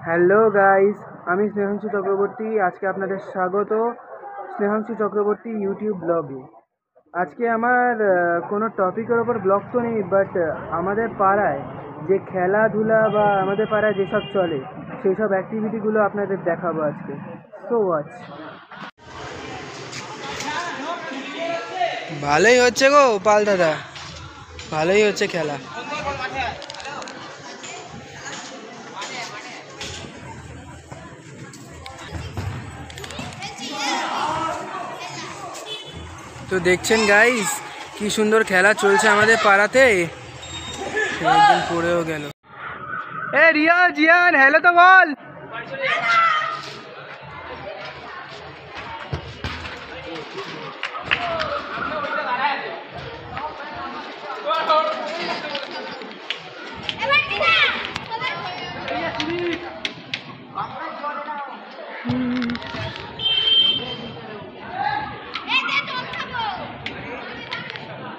Hello guys, আমি স্নেহাংশু চক্রবর্তী। আজকে আপনাদের স্বাগত স্নেহাংশু চক্রবর্তী ইউটিউব ব্লগে। আজকে আমার কোনো টপিকের ওপর ব্লগ তো নেই, বাট আমাদের পাড়ায় যে খেলাধুলা বা আমাদের পাড়ায় যেসব চলে সেই সব অ্যাক্টিভিটিগুলো আপনাদের দেখাবো আজকে। So watch. ভালোই হচ্ছে গো পাল দাদা, ভালোই হচ্ছে খেলা। তো দেখছেন গাইস, কি সুন্দর খেলা চলছে আমাদের পাড়াতে। একদিন পড়েও গেল। এ রিয়া, জিয়ান, হ্যালো তো বল।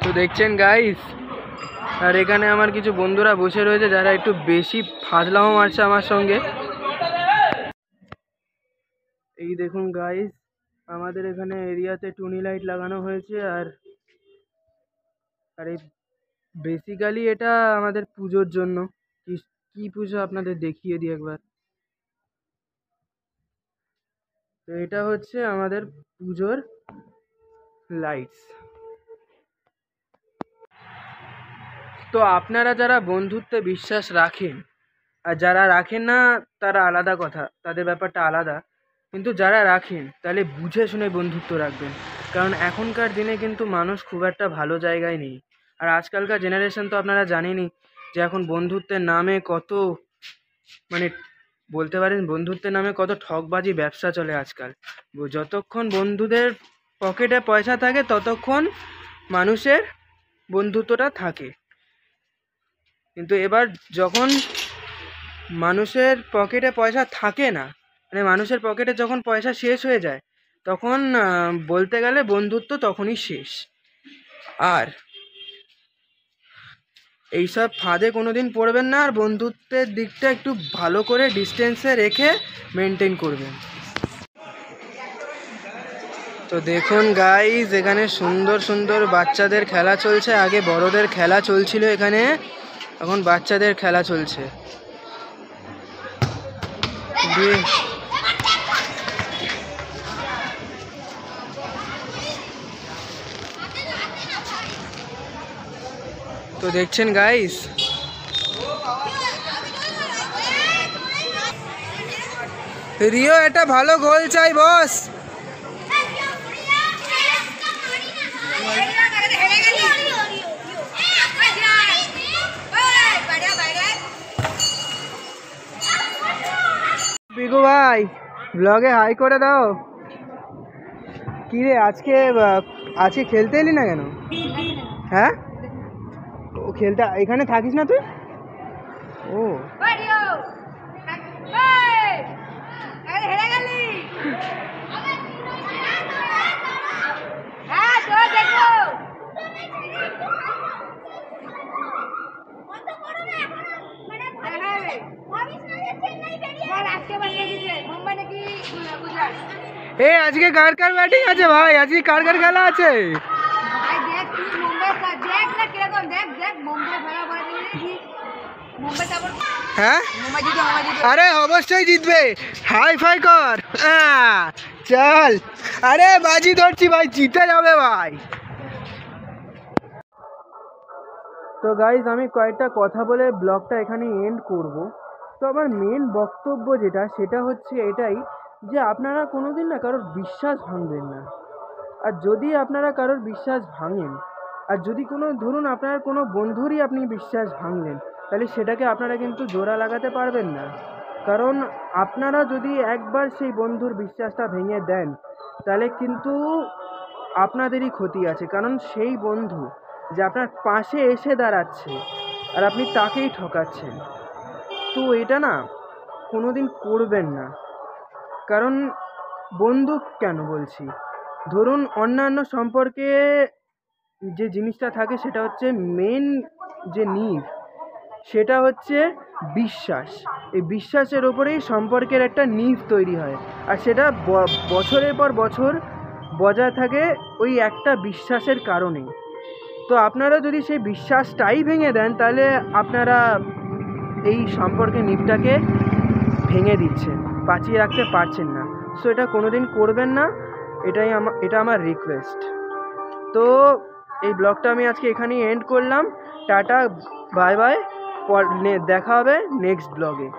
তো দেখছেন গাইস, আর এখানে আমার কিছু বন্ধুরা বসে রয়েছে যারা একটু বেশি ফাজলামো মারছে আমার সঙ্গে। এই দেখুন গাইস, আমাদের এখানে এরিয়াতে টুনি লাইট লাগানো হয়েছে। আর আর এই বেসিক্যালি এটা আমাদের পুজোর জন্য। কি কি পুজো আপনাদের দেখিয়ে দিই একবার। তো এটা হচ্ছে আমাদের পুজোর লাইটস। তো আপনারা যারা বন্ধুত্বে বিশ্বাস রাখেন, আর যারা রাখেন না তারা আলাদা কথা, তাদের ব্যাপারটা আলাদা। কিন্তু যারা রাখেন তাহলে বুঝে শুনে বন্ধুত্ব রাখবেন, কারণ এখনকার দিনে কিন্তু মানুষ খুব একটা ভালো জায়গায় নেই। আর আজকালকার জেনারেশন তো আপনারা জানেনই যে এখন বন্ধুত্বের নামে কত, মানে বলতে পারেন বন্ধুত্বের নামে কত ঠকবাজি ব্যবসা চলে আজকাল। যতক্ষণ বন্ধুদের পকেটে পয়সা থাকে ততক্ষণ মানুষের বন্ধুত্বটা থাকে। কিন্তু এবার যখন মানুষের পকেটে পয়সা থাকে না, মানে মানুষের পকেটে যখন পয়সা শেষ হয়ে যায়, তখন বলতে গেলে বন্ধুত্ব তখনই শেষ। আর এইসব ফাঁদে কোনোদিন পড়বেন না, আর বন্ধুত্বের দিকটা একটু ভালো করে ডিস্টেন্সে রেখে মেনটেন করবেন। তো দেখুন গাইজ, এখানে সুন্দর সুন্দর বাচ্চাদের খেলা চলছে। আগে বড়দের খেলা চলছিল এখানে, এখন বাচ্চাদের খেলা চলছে। তো দেখছেন গাইস, রিও এটা ভালো গোল চাই বস। বিগু ভাই, ব্লগে হাই করে দাও। কি রে, আজকে খেলতে এলি না কেন? হ্যাঁ, ও খেলতে এখানে থাকিস না তুই? ও এ আজকে কার কার ব্যাটিং আছে ভাই? আজকে কার কার খেলা আছে? হ্যাঁ, আরে অবশ্যই জিতবে। হাই ফাই কর, চল। আরে বাজি ধরছি ভাই, জিতে যাবে ভাই। তো গাইজ, আমি কয়েকটা কথা বলে ব্লগটা এখানে এন্ড করব। তো আমার মেন বক্তব্য যেটা, সেটা হচ্ছে এটাই যে আপনারা কোনোদিন না কারোর বিশ্বাস ভাঙবেন না। আর যদি আপনারা কারোর বিশ্বাস ভাঙেন, আর যদি কোনো ধরুন আপনার কোনো বন্ধুরই আপনি বিশ্বাস ভাঙলেন, তাহলে সেটাকে আপনারা কিন্তু জোড়া লাগাতে পারবেন না। কারণ আপনারা যদি একবার সেই বন্ধুর বিশ্বাসটা ভেঙে দেন, তাহলে কিন্তু আপনাদেরই ক্ষতি আছে। কারণ সেই বন্ধু যে আপনার পাশে এসে দাঁড়াচ্ছে আর আপনি তাকেই ঠকাচ্ছেন। তো এটা না কোনোদিন করবেন না। কারণ বন্ধু কেন বলছি, ধরুন অন্যান্য সম্পর্কে যে জিনিসটা থাকে সেটা হচ্ছে মেন যে নিড, সেটা হচ্ছে বিশ্বাস। এই বিশ্বাসের ওপরেই সম্পর্কের একটা নীঁভ তৈরি হয়, আর সেটা বছরের পর বছর বজায় থাকে ওই একটা বিশ্বাসের কারণেই। তো আপনারা যদি সেই বিশ্বাসটাই ভেঙে দেন, তাহলে আপনারা এই সম্পর্কের নীঁভটাকে ভেঙে দিচ্ছেন, বাঁচিয়ে রাখতে পারছেন না। সো এটা কোনো দিন করবেন না, এটা আমার রিকোয়েস্ট। তো এই ব্লগটা আমি আজকে এখানেই এন্ড করলাম। টাটা, বাই বাই, দেখা হবে নেক্সট ব্লগে।